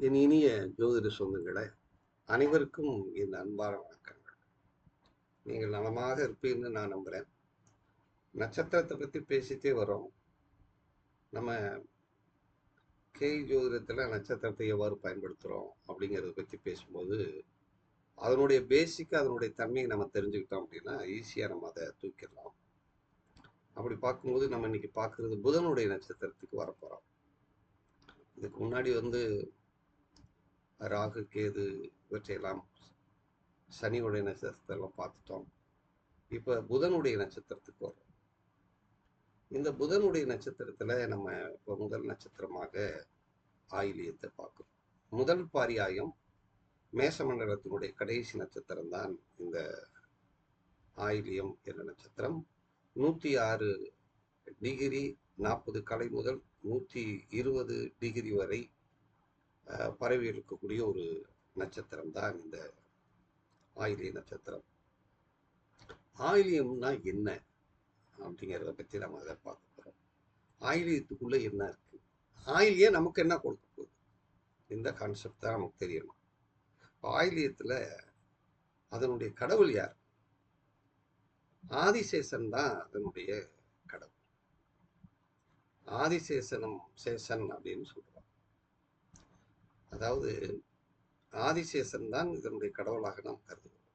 என் இனிய ஜோதிட சொந்தங்களே, அனைவருக்கும் என் அன்பான வணக்கங்கள். நீங்கள் நலமாக இருப்பீங்கன்னு நான் நம்புறேன். நட்சத்திரத்தை பத்தி பேசிட்டே வரோம். நம்ம ஜோதிடத்துல நட்சத்திரத்தை எவ்வாறு பயன்படுத்துறோம் அப்படிங்கிறத பத்தி பேசும்போது, அதனுடைய பேசிக்கா அதனுடைய தன்மையை நம்ம தெரிஞ்சுக்கிட்டோம் அப்படின்னா, ஈஸியா நம்ம அதை தூக்கிடலாம். அப்படி பார்க்கும்போது நம்ம இன்னைக்கு பார்க்கறது புதனுடைய நட்சத்திரத்துக்கு வரப்போறோம். இதுக்கு முன்னாடி ராகு, கேது இவற்றையெல்லாம் சனியுடைய நட்சத்திரத்தெல்லாம் பார்த்துட்டோம். இப்ப புதனுடைய நட்சத்திரத்துக்கு வரும். இந்த புதனுடைய நட்சத்திரத்துல நம்ம இப்போ முதல் நட்சத்திரமாக ஆயிலியத்தை பார்க்கிறோம். முதல் பாரியாயம் மேசமண்டலத்தினுடைய கடைசி நட்சத்திரம் தான் இந்த ஆயிலியம் என்ற நட்சத்திரம். 106 டிகிரி 40 கலை முதல் 120 டிகிரி வரை பரவி இருக்கக்கூடிய ஒரு நட்சத்திரம் தான் இந்த ஆயிலிய நட்சத்திரம். ஆயிலியம்னா என்ன அப்படிங்கிறத பத்தி நம்ம அதை பார்க்க போறோம். ஆயிலியத்துக்குள்ள என்ன இருக்கு, ஆயிலியம் நமக்கு என்ன கொடுக்க போகுது, இந்த கான்செப்ட் தான் நமக்கு தெரியணும். ஆயிலியத்துல அதனுடைய கடவுள் யார்? ஆதிசேஷன் தான் அதனுடைய கடவுள். ஆதிசேஷனும் சேஷன் அப்படின்னு சொல்றோம். அதாவது ஆதிசேஷன் தான் இதனுடைய கடவுளாக நாம் கருதுகிறோம்.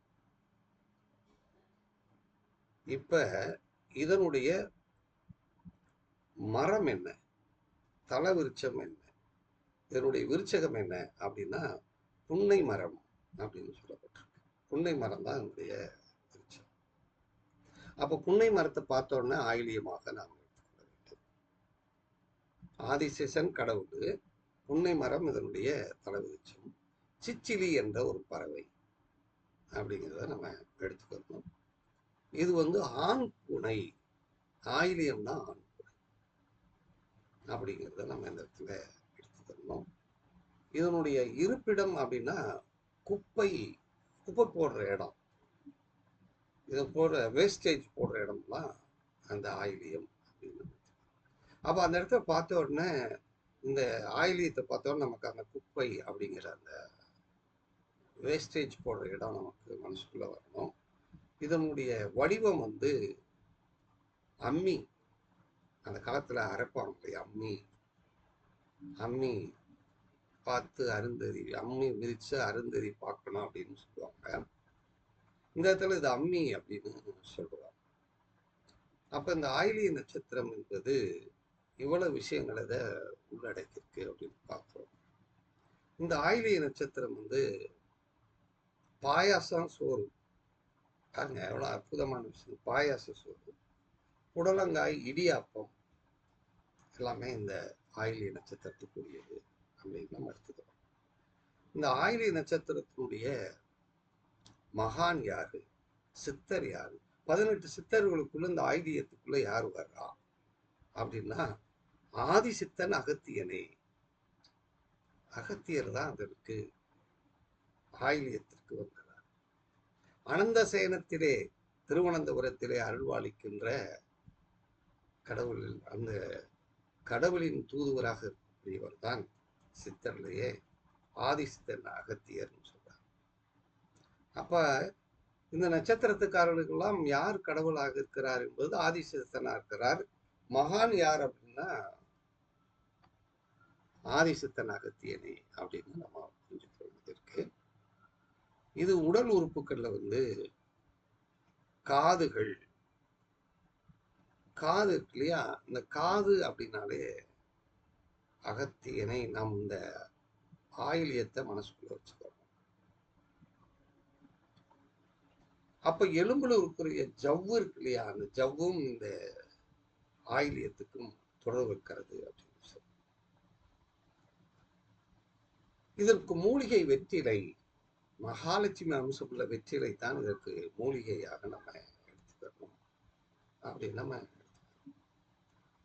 இப்ப இதனுடைய மரம் என்ன, தல விருட்சம் என்ன, இதனுடைய விருட்சகம் என்ன அப்படின்னா புன்னை மரம் அப்படின்னு சொல்லப்பட்டிருக்கு. புன்னை மரம் தான் இதனுடைய விருட்சம். அப்ப புன்னை மரத்தை பார்த்தோன்னா ஆயிலியமாக நாம் எடுத்துக்கொள்ள வேண்டும். ஆதிசேஷன் கடவுள், புன்னை மரம் இதனுடைய தல விருட்சம், சிச்சிலி என்ற ஒரு பறவை அப்படிங்கிறத நம்ம எடுத்துக்கணும். இது ஆண் பூனை, ஆயிலியம்னா ஆண் பூனை அப்படிங்கிறத நம்ம இந்த இடத்துல எடுத்துக்கணும். இதனுடைய இருப்பிடம் அப்படின்னா குப்பை குப்பை போடுற இடம், இதை போடுற வேஸ்டேஜ் போடுற இடம்லாம் அந்த ஆயிலியம் அப்படின்னு. அப்போ அந்த இடத்த பார்த்த உடனே, இந்த ஆயிலியத்தை பார்த்த உடனே நமக்கு அந்த குப்பை அப்படிங்கிற அந்த வேஸ்டேஜ் போடுற இடம் நமக்கு மனசுக்குள்ள வரணும். இதனுடைய வடிவம் அம்மி, அந்த காலத்துல அரைப்பாங்க இல்லையா, அம்மி அம்மி பார்த்து அருந்ததி, அம்மி மிதிச்சு அருந்ததி பார்க்கணும் அப்படின்னு சொல்லுவாங்க. இந்த இடத்துல இது அம்மி அப்படின்னு சொல்லுவாங்க. அப்ப இந்த ஆயிலிய நட்சத்திரம் என்பது இவ்வளவு விஷயங்களை இதை உள்ளடக்கியிருக்கு அப்படின்னு பார்க்கிறோம். இந்த ஆயிலிய நட்சத்திரம் பாயாசம் சோறு பாருங்க, எவ்வளவு அற்புதமான விஷயம். பாயாச சோறு, புடலங்காய், இடியாப்பம் எல்லாமே இந்த ஆயிலிய நட்சத்திரத்துக்குரியது அப்படின்னு நம்ம எடுத்துக்கிறோம். இந்த ஆயிலிய நட்சத்திரத்தினுடைய மகான் யாரு, சித்தர் யாரு, 18 சித்தர்களுக்குள்ள இந்த ஆயிலியத்துக்குள்ள யார் வர்றா அப்படின்னா ஆதிசித்தன் அகத்தியனே. அகத்தியர் தான் அதற்கு ஆயிலியத்திற்கு வந்தார். அனந்த சேனத்திலே திருவனந்தபுரத்திலே அருள்வாளிக்கின்ற கடவுள், அந்த கடவுளின் தூதுவராக இருக்கக்கூடியவர் தான் சித்தர்லேயே ஆதிசித்தன் அகத்தியர்னு சொல்றார். அப்ப இந்த நட்சத்திரத்துக்காரர்களுக்கெல்லாம் யார் கடவுளாக இருக்கிறார் என்பது ஆதிசித்தனா இருக்கிறார். மகான் யார் அப்படின்னா ஆதிசித்தன் அகத்தியனே அப்படின்னு நம்ம புரிஞ்சுக்க வேண்டியது இருக்கு. இது உடல் உறுப்புகள்ல காதுகள், காது இருக்கு இல்லையா, இந்த காது அப்படின்னாலே அகத்தியனை நாம் இந்த ஆயிலியத்தை மனசுக்குள்ள வச்சுக்கிறோம். அப்ப எலும்புல இருக்கிற ஜவ்வு இருக்கு இல்லையா, அந்த ஜவ்வும் இந்த ஆயிலியத்துக்கும் தொடர்பு இருக்கிறது அப்படின்னு சொல்லி. இதற்கு மூலிகை வெற்றிலை, மகாலட்சுமி அம்சமுள்ள வெற்றிலை தான் இதற்கு மூலிகையாக நம்ம எடுத்துக்கணும் அப்படின்னு நம்ம.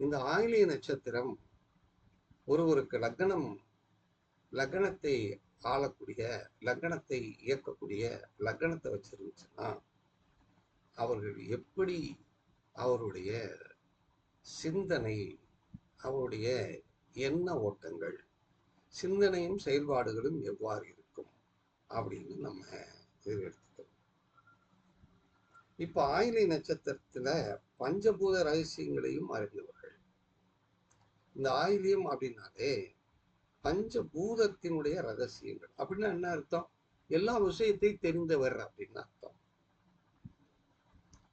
இந்த ஆயிலிய நட்சத்திரம் ஒருவருக்கு லக்னத்தை ஆளக்கூடிய, லக்னத்தை இயக்கக்கூடிய லக்னத்தை வச்சிருந்துச்சுன்னா அவர்கள் எப்படி அவருடைய சிந்தனை, அவருடைய எண்ண ஓட்டங்கள் சிந்தனையும் செயல்பாடுகளும் எவ்வாறு இருக்கும் அப்படின்னு நம்ம எடுத்துக்கணும். இப்ப ஆயிலை நட்சத்திரத்துல பஞ்சபூத ரகசியங்களையும் அறிந்தவர்கள். இந்த ஆயிலியம் அப்படின்னாலே பஞ்சபூதத்தினுடைய ரகசியங்கள் அப்படின்னா என்ன அர்த்தம்? எல்லா விஷயத்தையும் தெரிந்தவர் அப்படின்னு அர்த்தம்.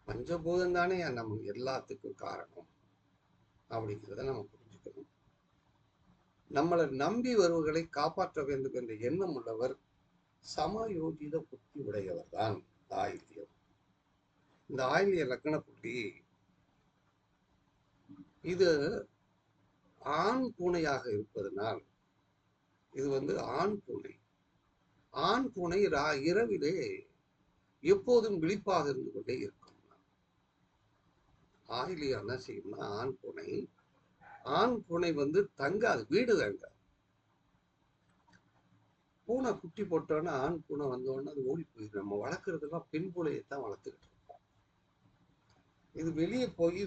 பஞ்சபூதம் தானே நம்ம எல்லாத்துக்கும் காரணம் அப்படிங்கிறத நம்ம புரிஞ்சுக்கணும். நம்மளை நம்பி வருவர்களை காப்பாற்ற வேண்டும் என்ற எண்ணம் உள்ளவர் சமயோஜித புத்தி உடையவர் தான் ஆயில்யம். இந்த ஆயில்ய லக்ன புள்ளி இது ஆண் பூனையாக இருப்பதனால் இது ஆண் பூனை. ஆண் பூனை இரவிலே எப்போதும் விழிப்பாக இருந்து கொண்டே இருக்கும். ஆயிலியம் என்ன செய்யும்னா ஆண் பூனை தங்காது, வீடு தங்காது. பூனை குட்டி போட்டோன்னா ஆண் பூனை வந்தோடனே அது ஓடி போயிடும். நம்ம வளர்க்கறதெல்லாம் பெண் பூனையைத்தான் வளர்த்துக்கிட்டு இருக்கோம். இது வெளியே போய்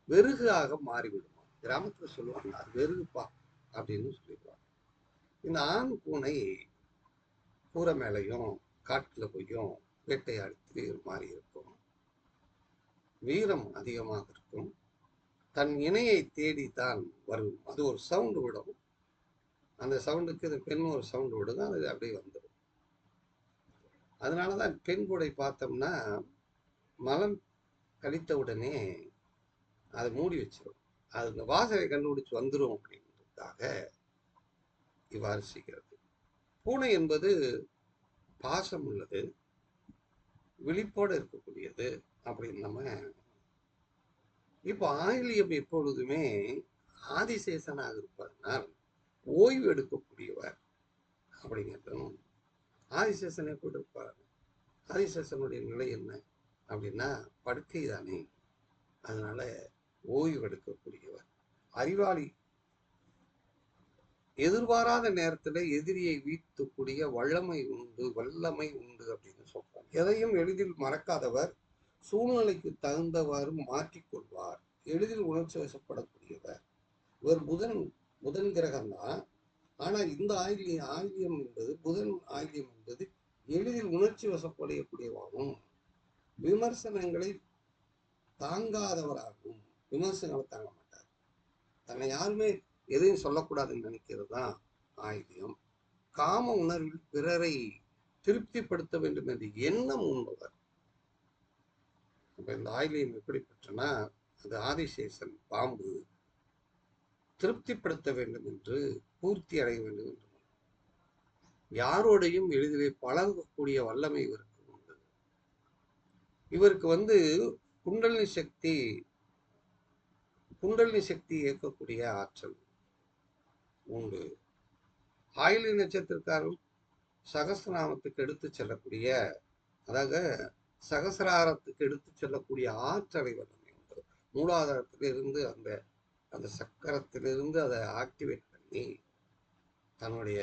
வெறுகாக மாறிவிடுமா. கிராமத்துல சொல்லுவாங்க அது வெறுகுப்பா அப்படின்னு சொல்லிடுவாங்க. இந்த ஆண் பூனை கூரை மேலையும் காட்டுல போயும் வேட்டையாடி மாறி இருக்கும். வீரம் அதிகமாக இருக்கும். தன் இணையை தேடித்தான் வரும். அது ஒரு சவுண்டு விடும். அந்த சவுண்டுக்கு இந்த பெண் ஒரு சவுண்டு விடுங்க, அது அப்படியே வந்துடும். அதனாலதான் பெண் பூனை பார்த்தோம்னா மலம் கழித்த உடனே அதை மூடி வச்சிடும். அது இந்த வாசனை கண்டுபிடிச்சு வந்துடும் அப்படின்றதுக்காக இவ்வாறு செய்கிறது. பூனை என்பது பாசம் உள்ளது, விழிப்போடு இருக்கக்கூடியது அப்படின்னு நம்ம இப்போ ஆயிலியம் எப்பொழுதுமே ஆதிசேஷனாக இருப்பதனால் ஓய்வு எடுக்கக்கூடியவர் அப்படிங்கிறதும். ஆதிசேஷன் எப்படி இருப்பார்? ஆதிசேஷனுடைய நிலை என்ன அப்படின்னா படுக்கை தானே. அதனால ஓய்வு எடுக்கக்கூடியவர், அறிவாளி, எதிர்பாராத நேரத்துல எதிரியை வீழ்த்தக்கூடிய வல்லமை உண்டு அப்படின்னு சொல்றார். எதையும் எளிதில் மறக்காதவர், சூழ்நிலைக்கு தகுந்தவாறு மாற்றிக்கொள்வார், எளிதில் உணர்ச்சி வசப்படக்கூடியவர். இவர் புதன் கிரகம் தான். ஆனா இந்த ஆயிலியம் என்பது புதன் ஆயிலியம் என்பது எளிதில் உணர்ச்சி வசப்படையக்கூடியவாகவும் விமர்சனங்களை தாங்காதவராகவும். விமர்சனங்களை தாங்க மாட்டார். தன்னை யாருமே எதையும் சொல்லக்கூடாதுன்னு நினைக்கிறது தான் ஆயிலியம். காம உணர்வில் பிறரை திருப்திப்படுத்த வேண்டும் என்ற எண்ணம் உண்பவர். இந்த ஆயிலியம் எப்படிப்பட்டனா அது ஆதிசேஷன் பாம்பு, திருப்திப்படுத்த வேண்டும் என்று, பூர்த்தி அடைய வேண்டும் என்று, யாரோடையும் எளிதிலே பழகக்கூடிய வல்லமை இவருக்கு உண்டு. இவருக்கு குண்டலினி சக்தி இயக்கக்கூடிய ஆற்றல் உண்டு. ஆயிலி நட்சத்திரக்காரர் சகஸ்ரநாமத்துக்கு எடுத்து செல்லக்கூடிய, அதாவது சகசிராரத்துக்கு எடுத்து செல்லக்கூடிய ஆற்றலை வல்லமை உண்டு. மூலாதாரத்திலிருந்து அந்த சக்கரத்திலிருந்து அதை ஆக்டிவேட் பண்ணி தன்னுடைய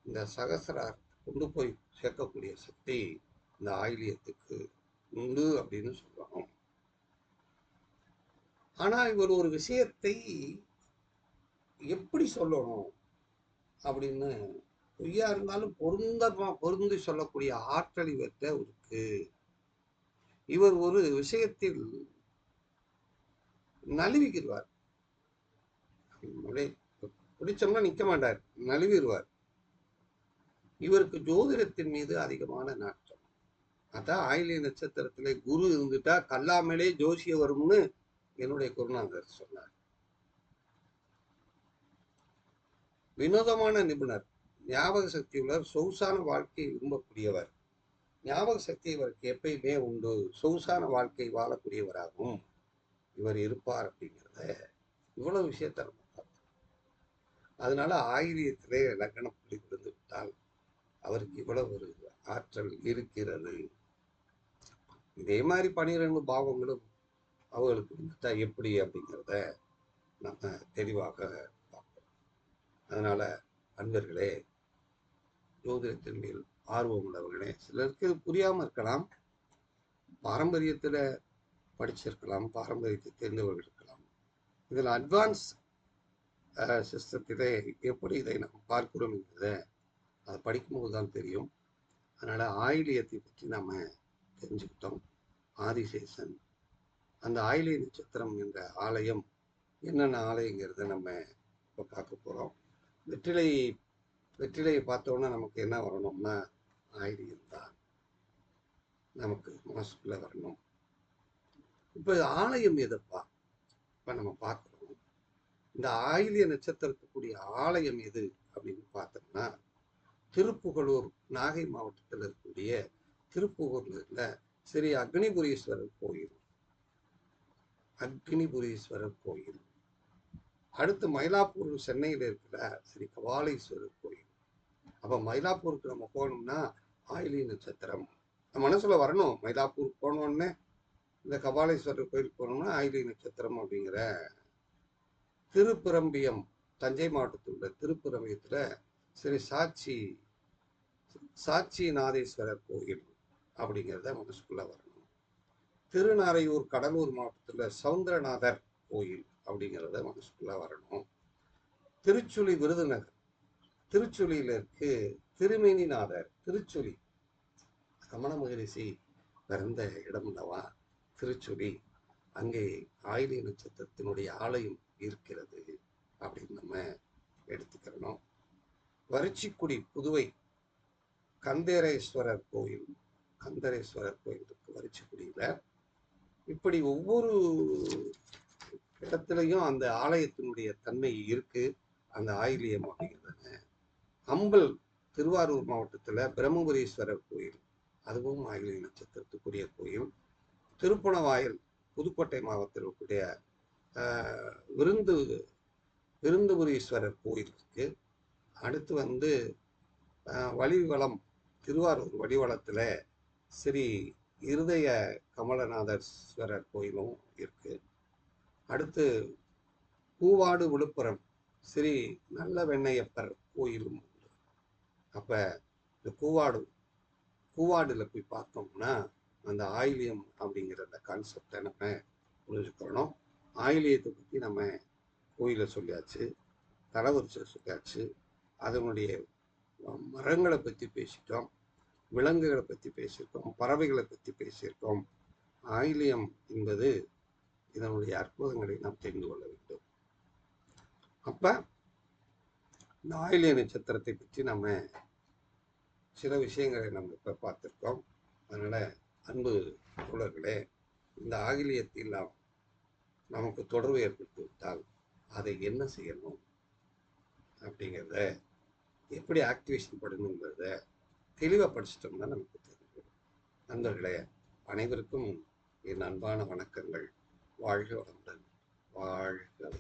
இந்த சகசிராரத்தை கொண்டு போய் சேர்க்கக்கூடிய சக்தி இந்த ஆயிலியத்துக்கு உண்டு அப்படின்னு சொல்றோம். ஆனா இவர் ஒரு விஷயத்தை எப்படி சொல்லணும் அப்படின்னு பொய்யா இருந்தாலும் பொருந்தி சொல்லக்கூடிய ஆற்றல் இவர்கிட்ட இருக்கு. இவர் ஒரு விஷயத்தில் நழுவிக்கிடுவார். பிடிச்சோம்னா நிக்க மாட்டார், நழுவிடுவார். இவருக்கு ஜோதிடத்தின் மீது அதிகமான நாட்டம். அதான் ஆயிலிய நட்சத்திரத்திலே குரு இருந்துட்டா கல்லாமலே ஜோசிய வரும்னு என்னுடைய குருநாதர் சொன்னார். வினோதமான நிபுணர், ஞாபக சக்தி உள்ளவர், சொகுசான வாழ்க்கையை விரும்பக்கூடியவர். ஞாபக சக்தி இவருக்கு எப்பயுமே உண்டு. சொகுசான வாழ்க்கை வாழக்கூடியவராகவும் இவர் இருப்பார் அப்படிங்கிறத இவ்வளவு விஷயத்தை நம்ம பார்த்தோம். அதனால ஆயிலியத்திலே லக்ன புள்ளி விழுந்து விட்டால் அவருக்கு இவ்வளவு ஒரு ஆற்றல் இருக்கிறது. இதே மாதிரி 12 பாவங்களும் அவர்களுக்கு வந்துட்டா எப்படி அப்படிங்கிறத நம்ம தெளிவாக பார்ப்போம். அதனால அன்பர்களே, ஜோதிடத்தின் மேல் ஆர்வம் உள்ளவர்களே, சிலருக்கு இது புரியாம இருக்கலாம், பாரம்பரியத்துல படிச்சிருக்கலாம், பாரம்பரியத்தை தெரிந்தவர்கள் இருக்கலாம். இதில் அட்வான்ஸ் சிஸ்டத்திலே எப்படி இதை நாம் பார்க்கிறோம் என்பதை அதை படிக்கும்போது தான் தெரியும். அதனால ஆயிலியத்தை பற்றி நாம தெரிஞ்சுக்கிட்டோம். ஆதிசேஷன் அந்த ஆயிலிய நட்சத்திரம் என்ற ஆலயம் என்னென்ன ஆலயங்கிறத நம்ம இப்போ பார்க்க போகிறோம். வெற்றிலையை பார்த்தோன்னா நமக்கு என்ன வரணும்னா ஆயிலியம் தான் நமக்கு மனசுக்குள்ள வரணும். இப்போ ஆலயம் எதுப்பா? இப்போ நம்ம பார்க்குறோம். இந்த ஆயிலிய நட்சத்திரத்துக்குரிய ஆலயம் எது அப்படின்னு பார்த்தோம்னா திருப்புகலூர், நாகை மாவட்டத்தில் இருக்கக்கூடிய திருப்புகலூர்ல ஸ்ரீ அக்னிபுரீஸ்வரர் கோயில். அக்னிபுரீஸ்வரர் கோயில். அடுத்து மயிலாப்பூர், சென்னையில் இருக்கிற ஸ்ரீ கபாலீஸ்வரர் கோயில். அப்ப மயிலாப்பூருக்கு நம்ம போகணும்னா ஆயிலிய நட்சத்திரம் நம்ம மனசுல வரணும். மயிலாப்பூர் போனோடனே இந்த கபாலீஸ்வரர் கோயில் போனோம்னா ஆயிலிய நட்சத்திரம் அப்படிங்கிற திருப்பிரம்பியம், தஞ்சை மாவட்டத்தில் உள்ள திருப்பிரம்பியத்துல ஸ்ரீ சாட்சி நாதேஸ்வரர் கோயில் அப்படிங்கிறத மனசுக்குள்ள வரணும். திருநாரையூர், கடலூர் மாவட்டத்துல சவுந்தரநாதர் கோயில் அப்படிங்கிறத மனசுக்குள்ள வரணும். திருச்சுழி, விருதுநகர், திருச்சுழியில இருக்கு திருமேனிநாதர். திருச்சுழி ரமண மகரிஷி பிறந்த இடம்லவா திருச்சுழி. அங்கே ஆயிலிய நட்சத்திரத்தினுடைய ஆலயம் இருக்கிறது அப்படின்னு நம்ம எடுத்துக்கிறோம். வரிச்சிக்குடி, புதுவை கந்தரேஸ்வரர் கோயில். கந்தரேஸ்வரர் கோயில் இருக்கு வரிச்சிக்குடியில. இப்படி ஒவ்வொரு இடத்துலையும் அந்த ஆலயத்தினுடைய தன்மை இருக்கு. அந்த ஆயிலியம் அப்படிங்கிறது. அம்பல், திருவாரூர் மாவட்டத்துல பிரம்மபுரீஸ்வரர் கோயில், அதுவும் ஆயிலிய நட்சத்திரத்துக்குரிய கோயில். திருப்பணவாயல், புதுக்கோட்டை மாவட்டத்தில் இருக்கக்கூடிய விருந்துபுரீஸ்வரர் கோயில் இருக்கு. அடுத்து வலிவலம், திருவாரூர் வலிவலத்துல ஸ்ரீ இருதய கமலநாதஸ்வரர் கோயிலும் இருக்கு. அடுத்து பூவாடு, விழுப்புரம் ஸ்ரீ நல்ல வெண்ணையப்பர் கோயிலும் உண்டு. அப்ப இந்த பூவாடுல போய் பார்த்தோம்னா அந்த ஆயிலியம் அப்படிங்கிற அந்த கான்செப்டை நம்ம புரிஞ்சுக்கணும். ஆயிலியத்தை பற்றி நம்ம கோயிலை சொல்லியாச்சு, தலவரிசை சொல்லியாச்சு, அதனுடைய மரங்களை பற்றி பேசிட்டோம், விலங்குகளை பற்றி பேசியிருக்கோம், பறவைகளை பற்றி பேசியிருக்கோம். ஆயிலியம் என்பது இதனுடைய அற்புதங்களை நாம் தெரிந்து கொள்ள வேண்டும். அப்ப இந்த ஆயிலிய நட்சத்திரத்தை பற்றி நம்ம சில விஷயங்களை நம்ம இப்ப பார்த்திருக்கோம். அதனால அன்பு தோழர்களே, இந்த ஆயிலியத்தில் நமக்கு தொடர்பு ஏற்பட்டு விட்டால் அதை என்ன செய்யணும் அப்படிங்கிறத, எப்படி ஆக்டிவேஷன் பண்ணணுங்கிறத தெளிவாக படிச்சிட்டோம்னா நமக்கு தெரியும். நண்பர்களே, அனைவருக்கும் என் அன்பான வணக்கங்கள். வாழ்க வளமுடன். வாழ்க.